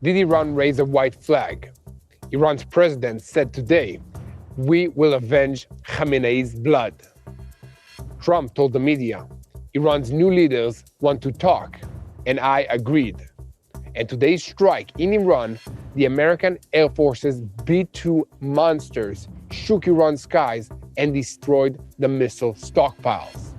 Did Iran raise a white flag? Iran's president said today, "We will avenge Khamenei's blood." Trump told the media, "Iran's new leaders want to talk," and I agreed. And today's strike in Iran, the American Air Force's B-2 monsters shook Iran's skies and destroyed the missile stockpiles.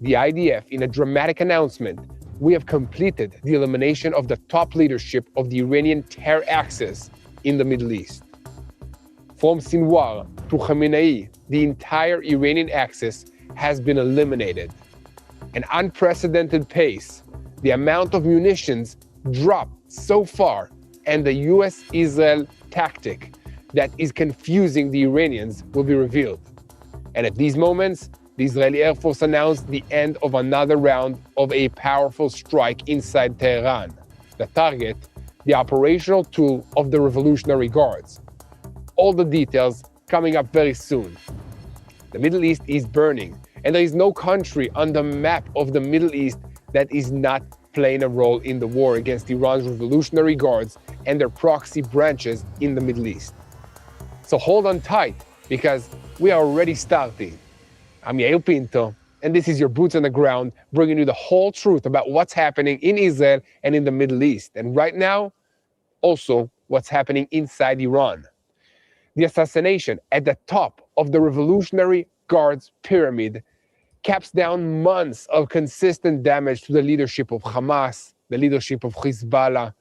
The IDF, in a dramatic announcement, "We have completed the elimination of the top leadership of the Iranian terror axis in the Middle East." From Sinwar to Khamenei, the entire Iranian axis has been eliminated. An unprecedented pace. The amount of munitions dropped so far, and the US-Israel tactic that is confusing the Iranians will be revealed. And at these moments, the Israeli Air Force announced the end of another round of a powerful strike inside Tehran. The target, the operational tool of the Revolutionary Guards. All the details coming up very soon. The Middle East is burning, and there is no country on the map of the Middle East that is not playing a role in the war against Iran's Revolutionary Guards and their proxy branches in the Middle East. So hold on tight, because we are already starting. I'm Yair Pinto, and this is your Boots on the Ground, bringing you the whole truth about what's happening in Israel and in the Middle East. And right now, also what's happening inside Iran. The assassination at the top of the Revolutionary Guards pyramid caps down months of consistent damage to the leadership of Hamas, the leadership of Hezbollah,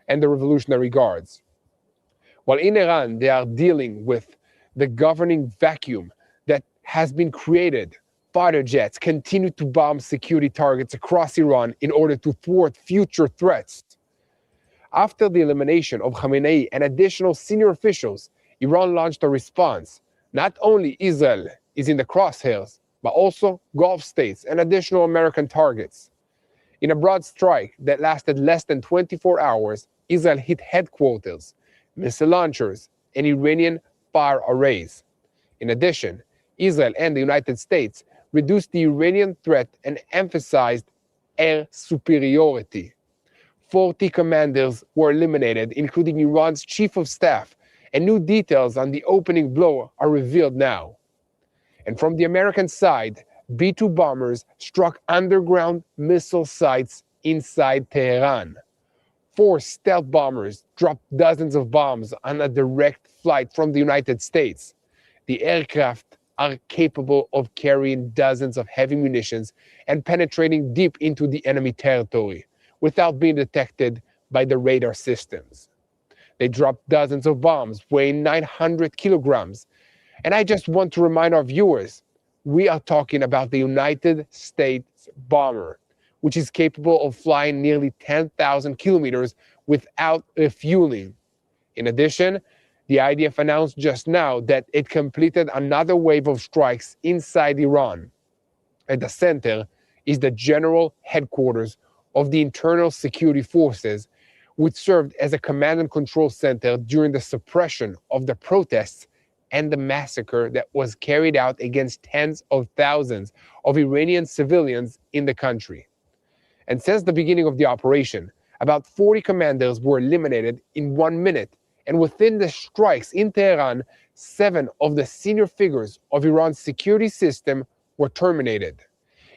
and the Revolutionary Guards. While in Iran, they are dealing with the governing vacuum that has been created. Fighter jets continue to bomb security targets across Iran in order to thwart future threats. After the elimination of Khamenei and additional senior officials, Iran launched a response. Not only Israel is in the crosshairs, but also Gulf states and additional American targets. In a broad strike that lasted less than 24 hours, Israel hit headquarters, missile launchers, and Iranian fire arrays. In addition, Israel and the United States reduced the Iranian threat and emphasized air superiority. 40 commanders were eliminated, including Iran's chief of staff, and new details on the opening blow are revealed now. And from the American side, B-2 bombers struck underground missile sites inside Tehran. 4 stealth bombers dropped dozens of bombs on a direct flight from the United States. The aircraft are capable of carrying dozens of heavy munitions and penetrating deep into the enemy territory without being detected by the radar systems. They dropped dozens of bombs weighing 900 kilograms. And I just want to remind our viewers, we are talking about the United States bomber, which is capable of flying nearly 10,000 kilometers without refueling. In addition, the IDF announced just now that it completed another wave of strikes inside Iran. At the center is the general headquarters of the Internal Security Forces, which served as a command and control center during the suppression of the protests and the massacre that was carried out against tens of thousands of Iranian civilians in the country. And since the beginning of the operation, about 40 commanders were eliminated in 1 minute, and within the strikes in Tehran, 7 of the senior figures of Iran's security system were terminated,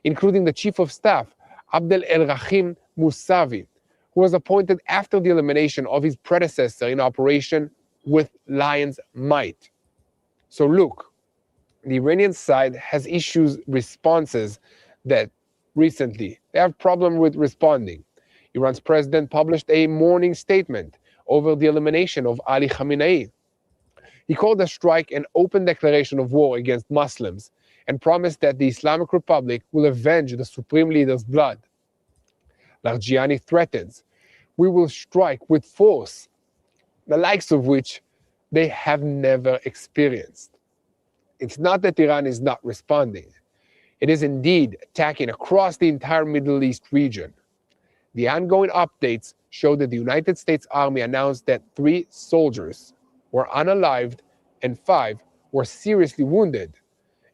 including the chief of staff, Abdel El-Rahim Mousavi, who was appointed after the elimination of his predecessor in operation with Lion's Might. So look, the Iranian side has issued responses that recently they have problem with responding. Iran's president published a mourning statement over the elimination of Ali Khamenei. He called the strike an open declaration of war against Muslims and promised that the Islamic Republic will avenge the supreme leader's blood. Larijani threatens, "We will strike with force," the likes of which they have never experienced. It's not that Iran is not responding. It is indeed attacking across the entire Middle East region. The ongoing updates show that the United States Army announced that 3 soldiers were unalived and 5 were seriously wounded.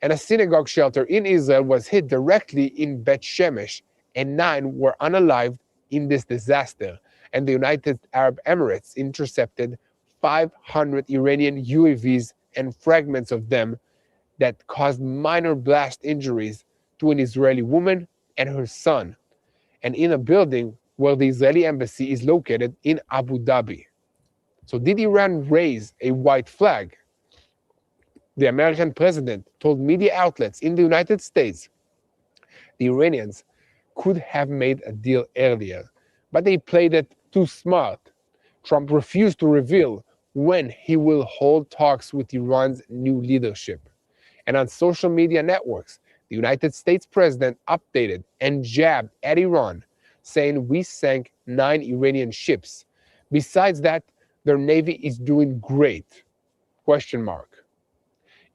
And a synagogue shelter in Israel was hit directly in Bet Shemesh, and 9 were unalived in this disaster. and the United Arab Emirates intercepted 500 Iranian UAVs and fragments of them that caused minor blast injuries to an Israeli woman and her son, and in a building where the Israeli embassy is located in Abu Dhabi. So, did Iran raise a white flag? The American president told media outlets in the United States the Iranians could have made a deal earlier, but they played it too smart. Trump refused to reveal when he will hold talks with Iran's new leadership. And on social media networks, the United States president updated and jabbed at Iran, saying we sank 9 Iranian ships. Besides that, their navy is doing great. Question mark.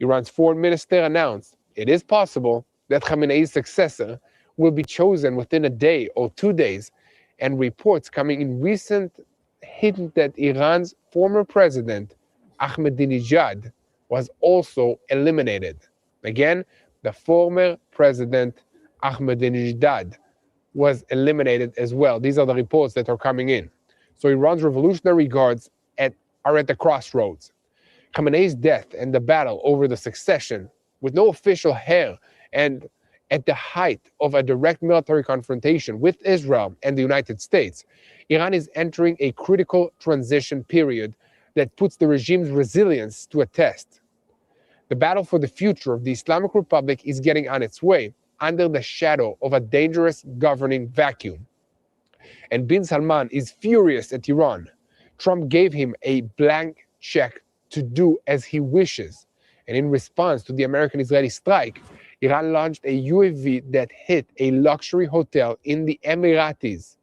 Iran's foreign minister announced it is possible that Khamenei's successor will be chosen within a day or 2 days, and reports coming in recent hint that Iran's former president, Ahmadinejad, was also eliminated. Again, the former president, Ahmadinejad, was eliminated as well. These are the reports that are coming in. So Iran's Revolutionary Guards are at the crossroads. Khamenei's death and the battle over the succession, with no official heir, and at the height of a direct military confrontation with Israel and the United States, Iran is entering a critical transition period that puts the regime's resilience to a test. The battle for the future of the Islamic Republic is getting on its way under the shadow of a dangerous governing vacuum. And bin Salman is furious at Iran. Trump gave him a blank check to do as he wishes. And in response to the American-Israeli strike, Iran launched a UAV that hit a luxury hotel in the Emiratis.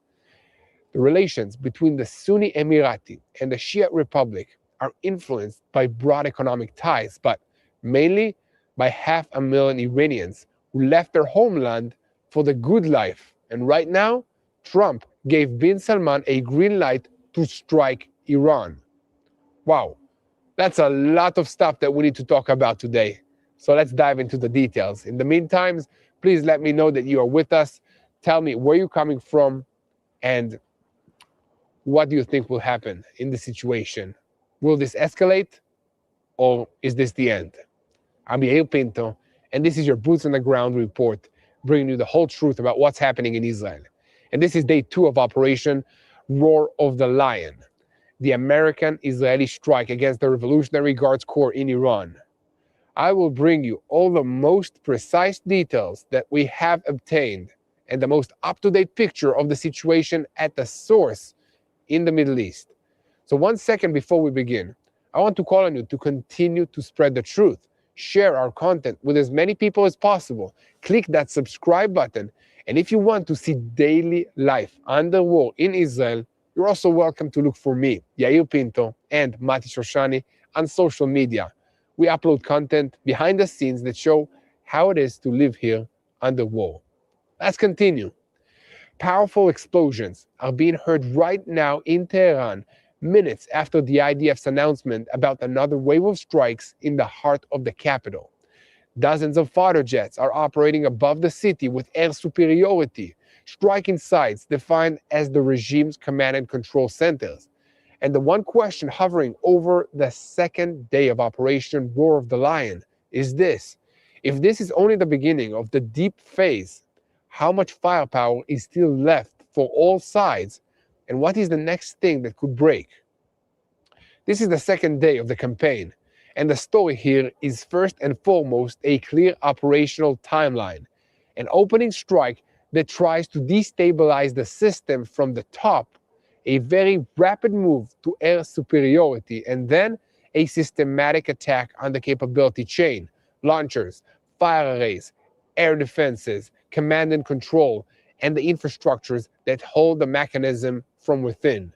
The relations between the Sunni Emirati and the Shia Republic are influenced by broad economic ties, but mainly by 500,000 Iranians who left their homeland for the good life. And right now, Trump gave bin Salman a green light to strike Iran. Wow, that's a lot of stuff that we need to talk about today. So let's dive into the details. In the meantime, please let me know that you are with us. Tell me where you're coming from and what do you think will happen in this situation. Will this escalate or is this the end? I'm Yair Pinto, and this is your Boots on the Ground report, bringing you the whole truth about what's happening in Israel. And this is day 2 of Operation Roar of the Lion, the American-Israeli strike against the Revolutionary Guards Corps in Iran. I will bring you all the most precise details that we have obtained and the most up-to-date picture of the situation at the source in the Middle East. So 1 second before we begin, I want to call on you to continue to spread the truth. Share our content with as many people as possible. Click that subscribe button. And if you want to see daily life under war in Israel, you're also welcome to look for me, Yair Pinto, and Mati Shoshani on social media. We upload content behind the scenes that show how it is to live here under war. Let's continue. Powerful explosions are being heard right now in Tehran, minutes after the IDF's announcement about another wave of strikes in the heart of the capital. Dozens of fighter jets are operating above the city with air superiority, striking sites defined as the regime's command and control centers. And the one question hovering over the second day of Operation Roar of the Lion is this: if this is only the beginning of the deep phase, how much firepower is still left for all sides, and what is the next thing that could break? This is the second day of the campaign, and the story here is first and foremost a clear operational timeline, an opening strike that tries to destabilize the system from the top, a very rapid move to air superiority, and then a systematic attack on the capability chain, launchers, fire arrays, air defenses, command and control, and the infrastructures that hold the mechanism from within.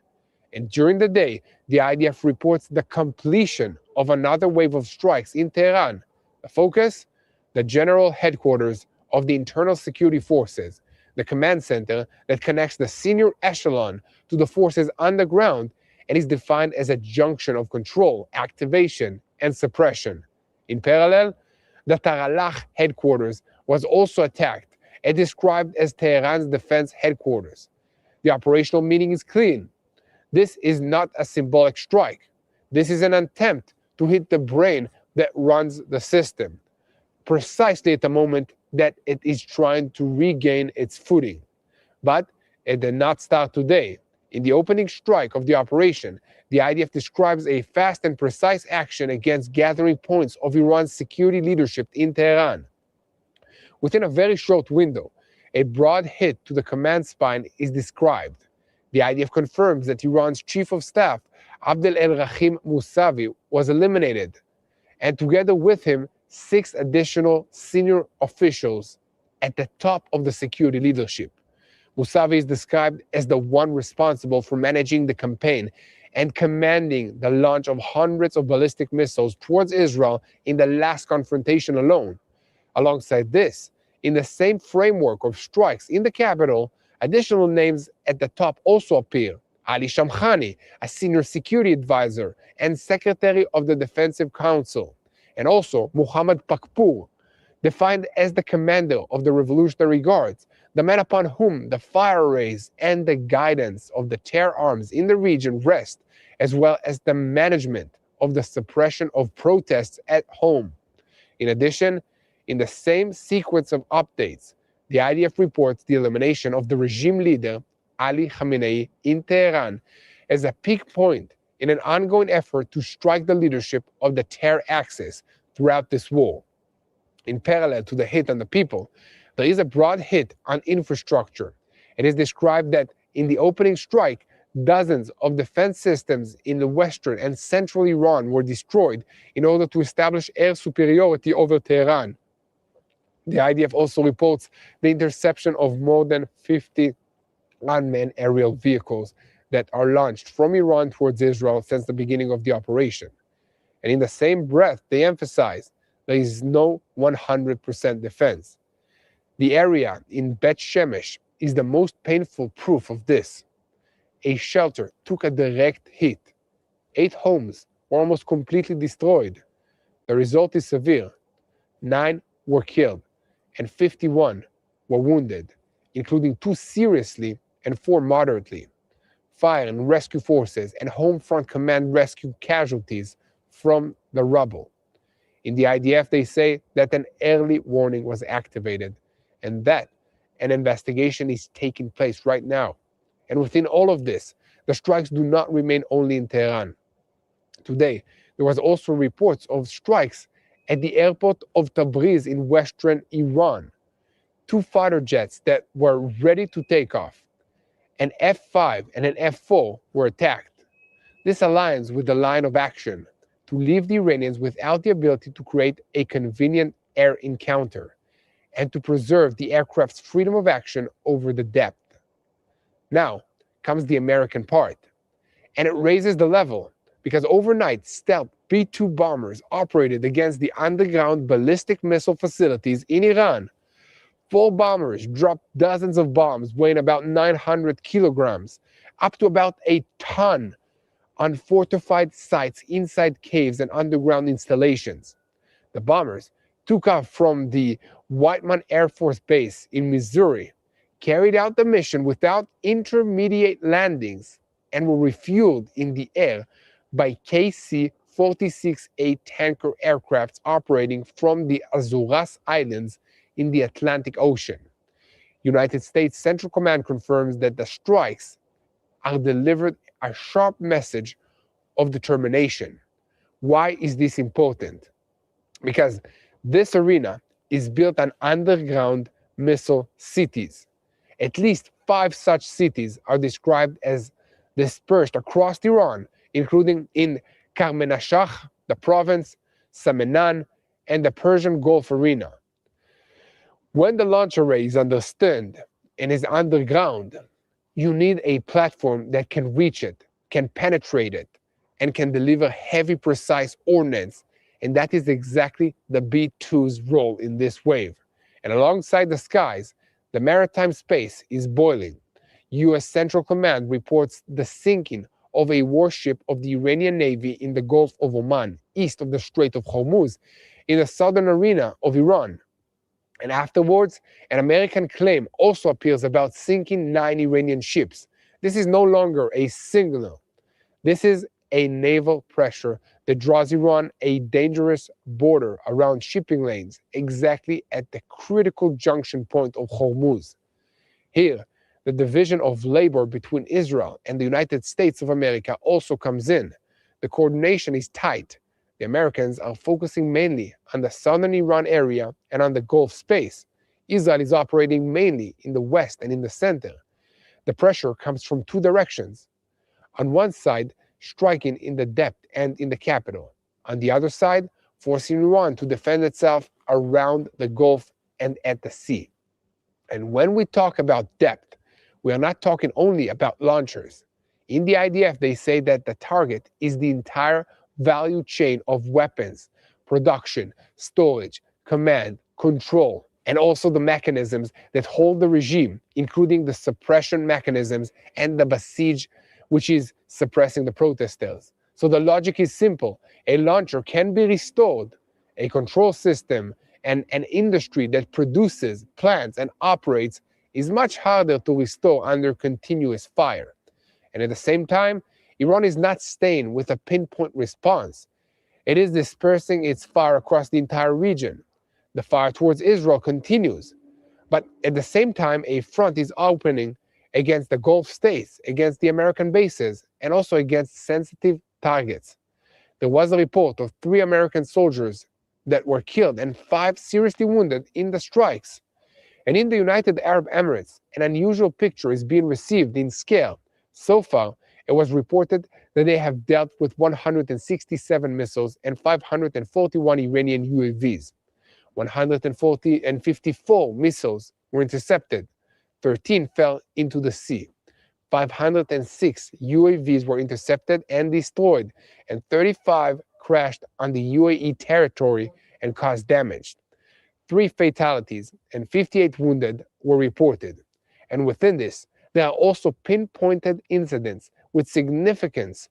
And during the day, the IDF reports the completion of another wave of strikes in Tehran. The focus? The general headquarters of the Internal Security Forces, the command center that connects the senior echelon to the forces on the ground and is defined as a junction of control, activation, and suppression. In parallel, the Taralach headquarters was also attacked and described as Tehran's defense headquarters. The operational meaning is clean. This is not a symbolic strike. This is an attempt to hit the brain that runs the system, precisely at the moment that it is trying to regain its footing. But it did not start today. In the opening strike of the operation, the IDF describes a fast and precise action against gathering points of Iran's security leadership in Tehran. Within a very short window, a broad hit to the command spine is described. The IDF confirms that Iran's chief of staff, Abdel el-Rahim Mousavi, was eliminated, and together with him, 6 additional senior officials at the top of the security leadership. Mousavi is described as the one responsible for managing the campaign and commanding the launch of hundreds of ballistic missiles towards Israel in the last confrontation alone. Alongside this, in the same framework of strikes in the capital, additional names at the top also appear. Ali Shamkhani, a senior security advisor and secretary of the Defensive Council, and also Muhammad Pakpour, defined as the commander of the Revolutionary Guards, the man upon whom the fire arrays and the guidance of the terror arms in the region rest, as well as the management of the suppression of protests at home. In addition, in the same sequence of updates, the IDF reports the elimination of the regime leader, Ali Khamenei, in Tehran as a peak point in an ongoing effort to strike the leadership of the terror axis throughout this war. In parallel to the hit on the people, there is a broad hit on infrastructure. It is described that in the opening strike, dozens of defense systems in the western and central Iran were destroyed in order to establish air superiority over Tehran. The IDF also reports the interception of more than 50 unmanned aerial vehicles that are launched from Iran towards Israel since the beginning of the operation. And in the same breath, they emphasize there is no 100% defense. The area in Bet Shemesh is the most painful proof of this. A shelter took a direct hit. 8 homes were almost completely destroyed. The result is severe. 9 were killed, and 51 were wounded, including 2 seriously and 4 moderately. Fire and rescue forces and home front command rescued casualties from the rubble. In the IDF, they say that an early warning was activated and that an investigation is taking place right now. And within all of this, the strikes do not remain only in Tehran. Today, there was also reports of strikes at the airport of Tabriz in western Iran. 2 fighter jets that were ready to take off, an F-5 and an F-4, were attacked. This aligns with the line of action to leave the Iranians without the ability to create a convenient air encounter and to preserve the aircraft's freedom of action over the depth. Now comes the American part, and it raises the level because overnight stealth B-2 bombers operated against the underground ballistic missile facilities in Iran. 4 bombers dropped dozens of bombs weighing about 900 kilograms, up to about a ton, on fortified sites inside caves and underground installations. The bombers took off from the Whiteman Air Force Base in Missouri, carried out the mission without intermediate landings, and were refueled in the air by KC-46A tanker aircrafts operating from the Azores Islands in the Atlantic Ocean. United States Central Command confirms that the strikes are delivered a sharp message of determination. Why is this important? Because this arena is built on underground missile cities. At least 5 such cities are described as dispersed across Iran, including in Karmenashah, the province, Samenan, and the Persian Gulf arena. When the launch array is understood and is underground, you need a platform that can reach it, can penetrate it, and can deliver heavy, precise ordnance. And that is exactly the B-2's role in this wave. And alongside the skies, the maritime space is boiling. U.S. Central Command reports the sinking of a warship of the Iranian Navy in the Gulf of Oman, east of the Strait of Hormuz, in the southern arena of Iran. And afterwards, an American claim also appears about sinking 9 Iranian ships. This is no longer a signal This is a naval pressure that draws Iran a dangerous border around shipping lanes exactly at the critical junction point of Hormuz. Here, the division of labor between Israel and the United States of America also comes in. The coordination is tight. The Americans are focusing mainly on the southern Iran area and on the Gulf space. Israel is operating mainly in the west and in the center. The pressure comes from two directions. On one side, striking in the depth and in the capital. On the other side, forcing Iran to defend itself around the Gulf and at the sea. And when we talk about depth, we are not talking only about launchers. In the IDF, they say that the target is the entire value chain of weapons, production, storage, command, control, and also the mechanisms that hold the regime, including the suppression mechanisms and the besiege, which is suppressing the protesters. So the logic is simple. A launcher can be restored. A control system and an industry that produces, plants, and operates is much harder to restore under continuous fire. And at the same time, Iran is not staying with a pinpoint response. It is dispersing its fire across the entire region. The fire towards Israel continues. But at the same time, a front is opening against the Gulf states, against the American bases, and also against sensitive targets. There was a report of 3 American soldiers that were killed and 5 seriously wounded in the strikes. And in the United Arab Emirates, an unusual picture is being received in scale. So far, it was reported that they have dealt with 167 missiles and 541 Iranian UAVs. 154 missiles were intercepted. 13 fell into the sea. 506 UAVs were intercepted and destroyed, and 35 crashed on the UAE territory and caused damage. 3 fatalities and 58 wounded were reported. And within this, there are also pinpointed incidents with significance,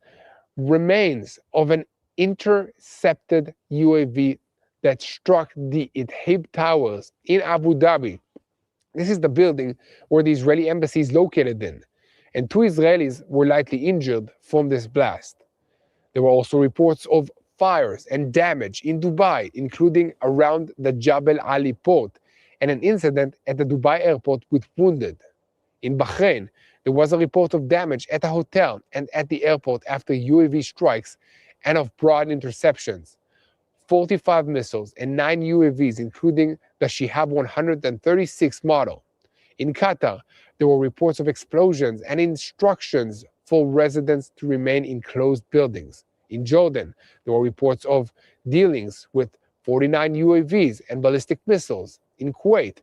remains of an intercepted UAV that struck the Idhib Towers in Abu Dhabi. This is the building where the Israeli embassy is located in, and 2 Israelis were lightly injured from this blast. There were also reports of fires and damage in Dubai, including around the Jebel Ali port, and an incident at the Dubai airport with wounded. In Bahrain, there was a report of damage at a hotel and at the airport after UAV strikes and of broad interceptions. 45 missiles and 9 UAVs, including the Shihab 136 model. In Qatar, there were reports of explosions and instructions for residents to remain in closed buildings. In Jordan, there were reports of dealings with 49 UAVs and ballistic missiles. In Kuwait,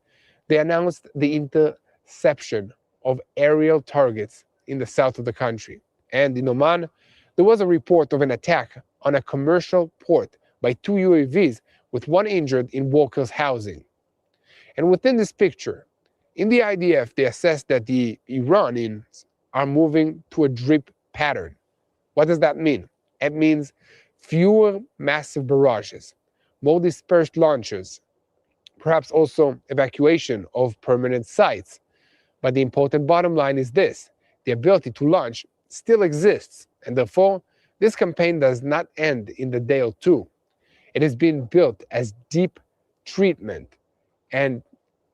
they announced the interception of aerial targets in the south of the country. And in Oman, there was a report of an attack on a commercial port by 2 UAVs, with 1 injured in workers' housing. And within this picture, in the IDF, they assess that the Iranians are moving to a drip pattern. What does that mean? It means fewer massive barrages, more dispersed launches, perhaps also evacuation of permanent sites. But the important bottom line is this: the ability to launch still exists, and therefore, this campaign does not end in the day or two. It is being built as deep treatment, and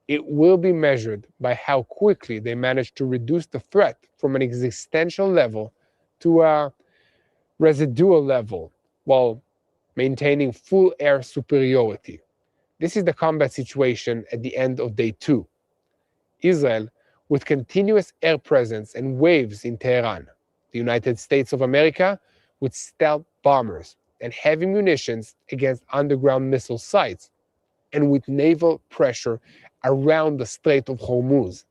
it will be measured by how quickly they manage to reduce the threat from an existential level to a residual level while maintaining full air superiority. This is the combat situation at the end of day 2. Israel, with continuous air presence and waves in Tehran. The United States of America, with stealth bombers and heavy munitions against underground missile sites, and with naval pressure around the Strait of Hormuz,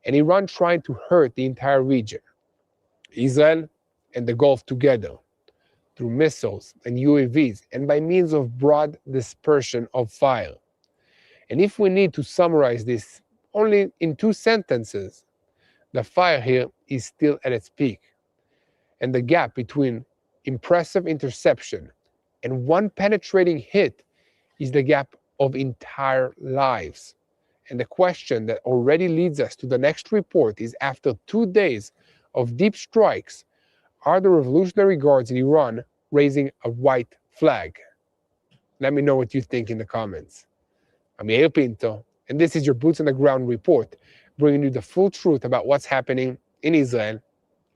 and Iran trying to hurt the entire region. Israel and the Gulf together, through missiles and UAVs, and by means of broad dispersion of fire. And if we need to summarize this only in 2 sentences, the fire here is still at its peak. And the gap between impressive interception and 1 penetrating hit is the gap of entire lives. And the question that already leads us to the next report is, after 2 days of deep strikes, are the Revolutionary Guards in Iran raising a white flag? Let me know what you think in the comments. I'm Yair Pinto, and this is your Boots on the Ground report, bringing you the full truth about what's happening in Israel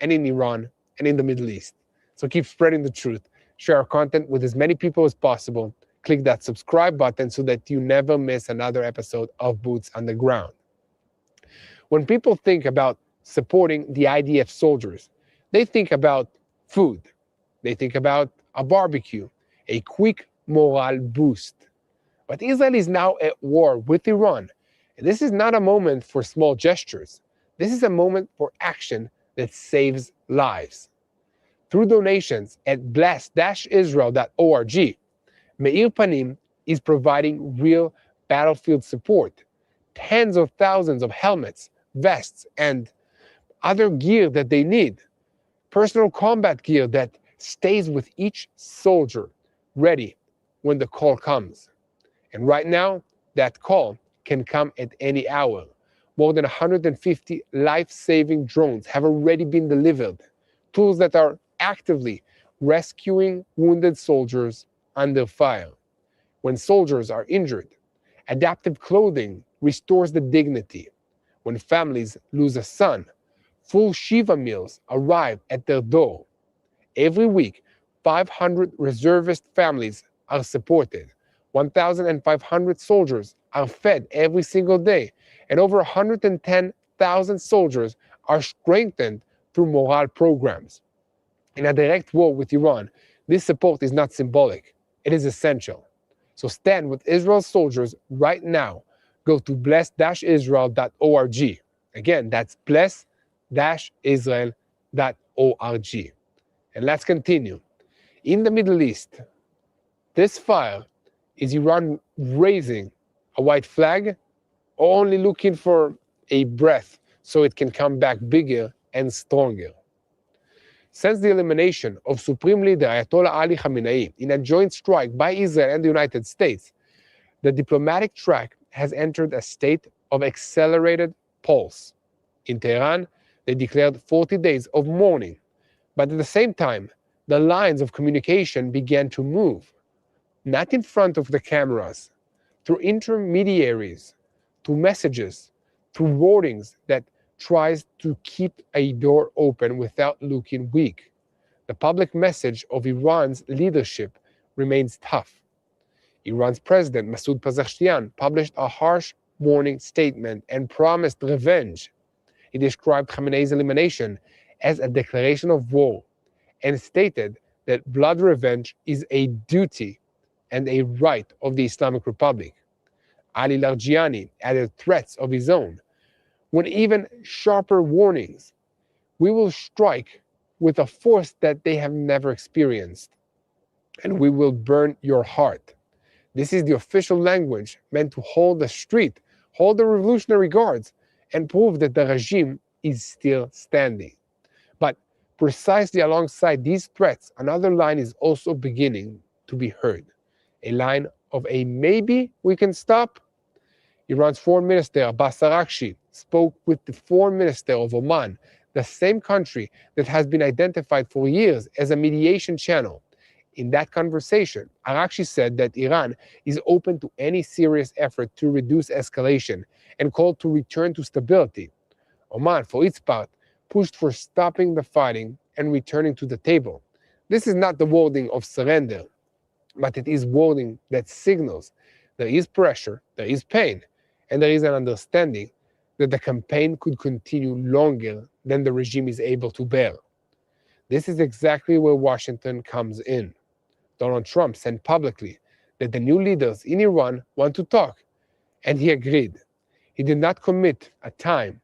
and in Iran and in the Middle East. So keep spreading the truth. Share our content with as many people as possible. Click that subscribe button so that you never miss another episode of Boots on the Ground. When people think about supporting the IDF soldiers, they think about food. They think about a barbecue, a quick morale boost. But Israel is now at war with Iran. And this is not a moment for small gestures. This is a moment for action that saves lives. Through donations at bless-israel.org, Meir Panim is providing real battlefield support. Tens of thousands of helmets, vests, and other gear that they need. Personal combat gear that stays with each soldier, ready when the call comes. And right now, that call can come at any hour. More than 150 life-saving drones have already been delivered, tools that are actively rescuing wounded soldiers under fire. When soldiers are injured, adaptive clothing restores the dignity. When families lose a son, full Shiva meals arrive at their door. Every week, 500 reservist families are supported. 1,500 soldiers are fed every single day, and over 110,000 soldiers are strengthened through morale programs. In a direct war with Iran, this support is not symbolic, it is essential. So stand with Israel's soldiers right now. Go to bless-israel.org. Again, that's bless-israel.org. And let's continue. In the Middle East, this fire, is Iran raising a white flag or only looking for a breath so it can come back bigger and stronger? Since the elimination of Supreme Leader Ayatollah Ali Khamenei in a joint strike by Israel and the United States, the diplomatic track has entered a state of accelerated pulse. In Tehran, they declared 40 days of mourning, but at the same time, the lines of communication began to move, not in front of the cameras, through intermediaries, through messages, through wordings that tries to keep a door open without looking weak. The public message of Iran's leadership remains tough. Iran's president, Masoud Pezeshkian, published a harsh warning statement and promised revenge. He described Khamenei's elimination as a declaration of war and stated that blood revenge is a duty and a right of the Islamic Republic. Ali Larijani added threats of his own, with even sharper warnings. We will strike with a force that they have never experienced, and we will burn your heart. This is the official language meant to hold the street, hold the Revolutionary Guards, and prove that the regime is still standing. But precisely alongside these threats, another line is also beginning to be heard. A line of a maybe we can stop. Iran's foreign minister, Abbas Araghchi, spoke with the foreign minister of Oman, the same country that has been identified for years as a mediation channel. In that conversation, Araghchi said that Iran is open to any serious effort to reduce escalation and called to return to stability. Oman, for its part, pushed for stopping the fighting and returning to the table. This is not the wording of surrender, but it is wording that signals there is pressure, there is pain, and there is an understanding that the campaign could continue longer than the regime is able to bear. This is exactly where Washington comes in. Donald Trump said publicly that the new leaders in Iran want to talk, and he agreed. He did not commit a time.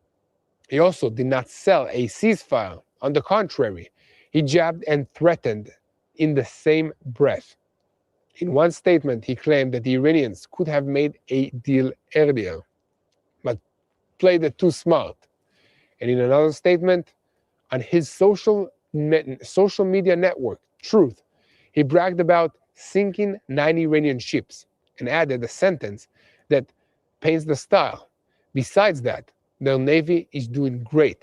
He also did not sell a ceasefire. On the contrary, he jabbed and threatened in the same breath. In one statement, he claimed that the Iranians could have made a deal earlier, but played it too smart. And in another statement, on his social media network, Truth, he bragged about sinking 9 Iranian ships and added a sentence that paints the style. Besides that, their navy is doing great.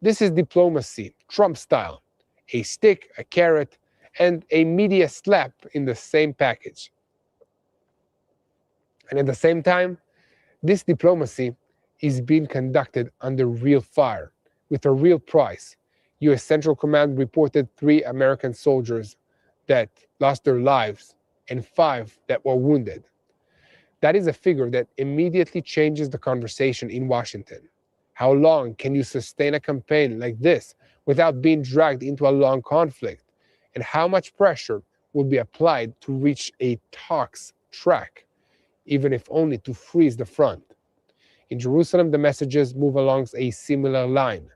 This is diplomacy, Trump style. a stick, a carrot, and a media slap in the same package. And at the same time, this diplomacy is being conducted under real fire, with a real price. U.S. Central Command reported 3 American soldiers that lost their lives and 5 that were wounded. That is a figure that immediately changes the conversation in Washington. How long can you sustain a campaign like this without being dragged into a long conflict? And how much pressure will be applied to reach a talks track, even if only to freeze the front? In Jerusalem, the messages move along a similar line.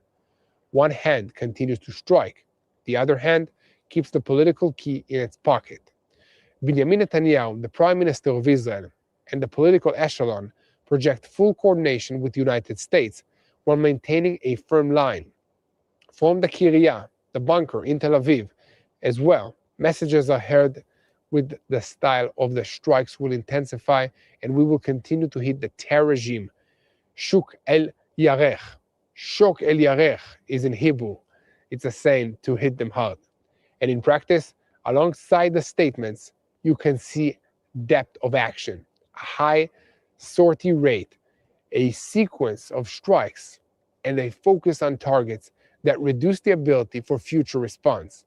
One hand continues to strike, the other hand keeps the political key in its pocket. Benjamin Netanyahu, the Prime Minister of Israel, and the political echelon project full coordination with the United States while maintaining a firm line. From the Kiryah, the bunker in Tel Aviv, as well, messages are heard with the style of the strikes will intensify and we will continue to hit the terror regime. Shuk el Yarech. Shok el Yarech is in Hebrew. It's a saying to hit them hard. And in practice, alongside the statements, you can see depth of action, a high sortie rate, a sequence of strikes, and a focus on targets that reduce the ability for future response.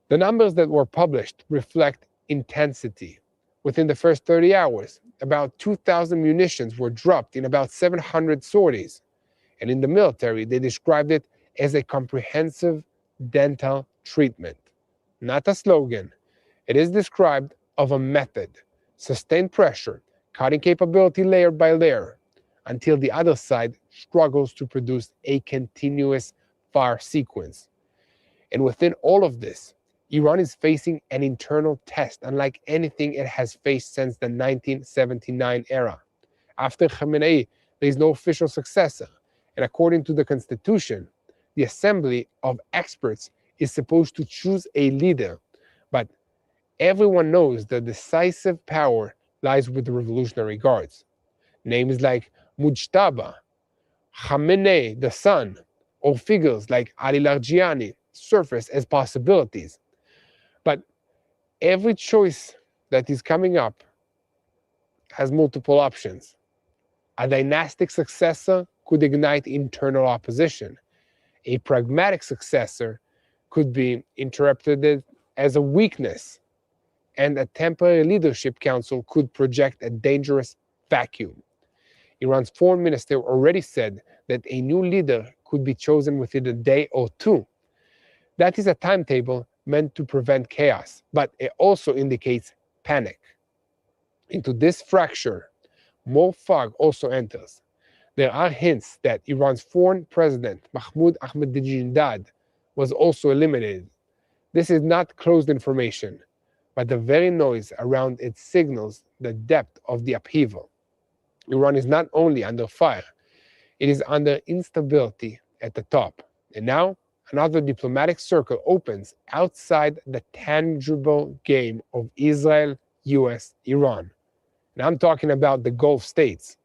The numbers that were published reflect intensity. Within the first 30 hours, about 2,000 munitions were dropped in about 700 sorties. And in the military, they described it as a comprehensive dental treatment. Not a slogan. It is described of a method, sustained pressure, cutting capability layer by layer, until the other side struggles to produce a continuous fire sequence. And within all of this, Iran is facing an internal test unlike anything it has faced since the 1979 era. After Khamenei, there is no official successor, and according to the constitution, the assembly of experts is supposed to choose a leader, but everyone knows the decisive power lies with the Revolutionary Guards. Names like Mujtaba, Khamenei, the son, or figures like Ali Larijani surface as possibilities. But every choice that is coming up has multiple options. A dynastic successor could ignite internal opposition. A pragmatic successor could be interpreted as a weakness, and a temporary leadership council could project a dangerous vacuum. Iran's foreign minister already said that a new leader could be chosen within a day or two. That is a timetable meant to prevent chaos, but it also indicates panic. Into this fracture, more fog also enters. There are hints that Iran's foreign president, Mahmoud Ahmadinejad, was also eliminated. This is not closed information, but the very noise around it signals the depth of the upheaval. Iran is not only under fire, it is under instability at the top. And now, another diplomatic circle opens outside the tangible game of Israel, US, Iran. And I'm talking about the Gulf states.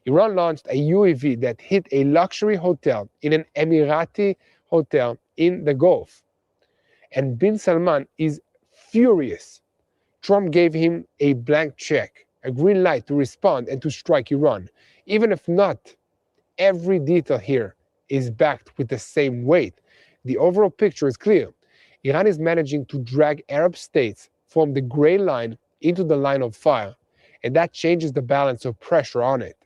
Iran launched a UAV that hit a luxury hotel in an Emirati hotel in the Gulf. And bin Salman is furious. Trump gave him a blank check, a green light to respond and to strike Iran. Even if not, every detail here is backed with the same weight. The overall picture is clear. Iran is managing to drag Arab states from the gray line into the line of fire, and that changes the balance of pressure on it,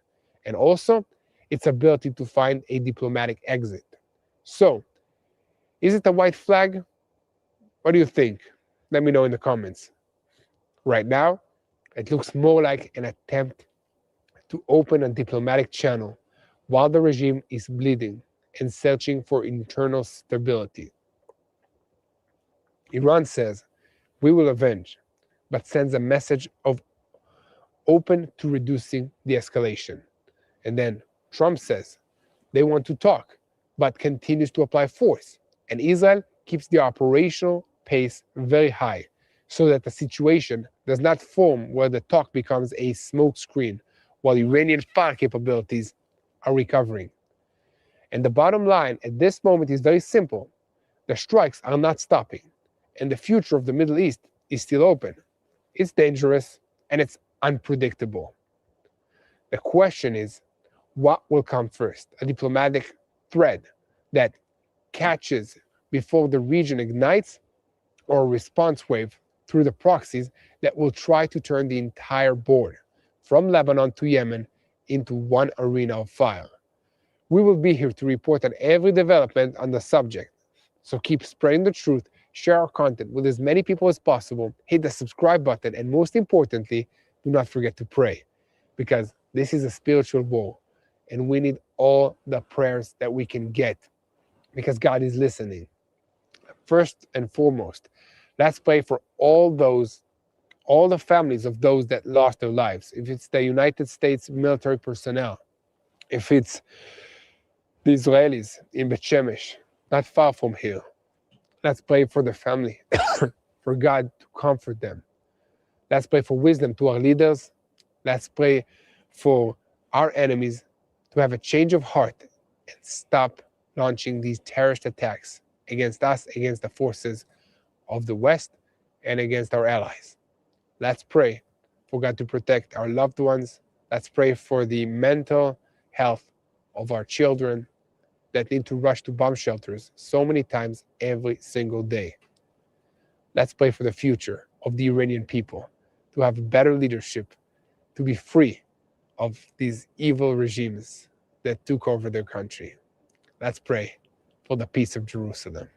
and also its ability to find a diplomatic exit. So, is it a white flag? What do you think? Let me know in the comments. Right now, it looks more like an attempt to open a diplomatic channel while the regime is bleeding and searching for internal stability. Iran says, we will avenge, but sends a message of open to reducing the escalation. And then Trump says, they want to talk, but continues to apply force. And Israel keeps the operational pace very high so that the situation does not form where the talk becomes a smokescreen while Iranian fire capabilities are recovering. And the bottom line at this moment is very simple. The strikes are not stopping, and the future of the Middle East is still open. It's dangerous and it's unpredictable. The question is, what will come first? A diplomatic thread that catches before the region ignites, or a response wave through the proxies that will try to turn the entire board, from Lebanon to Yemen, into one arena of fire? We will be here to report on every development on the subject. So keep spreading the truth, share our content with as many people as possible, hit the subscribe button, and most importantly, do not forget to pray, because this is a spiritual war, and we need all the prayers that we can get, because God is listening. First and foremost, let's pray for all the families of those that lost their lives. If it's the United States military personnel, if it's the Israelis in Bet Shemesh, not far from here, let's pray for the family, for God to comfort them. Let's pray for wisdom to our leaders. Let's pray for our enemies to have a change of heart and stop launching these terrorist attacks against us, against the forces of the West, and against our allies. Let's pray for God to protect our loved ones. Let's pray for the mental health of our children that need to rush to bomb shelters so many times every single day. Let's pray for the future of the Iranian people, to have better leadership, to be free of these evil regimes that took over their country. Let's pray for the peace of Jerusalem.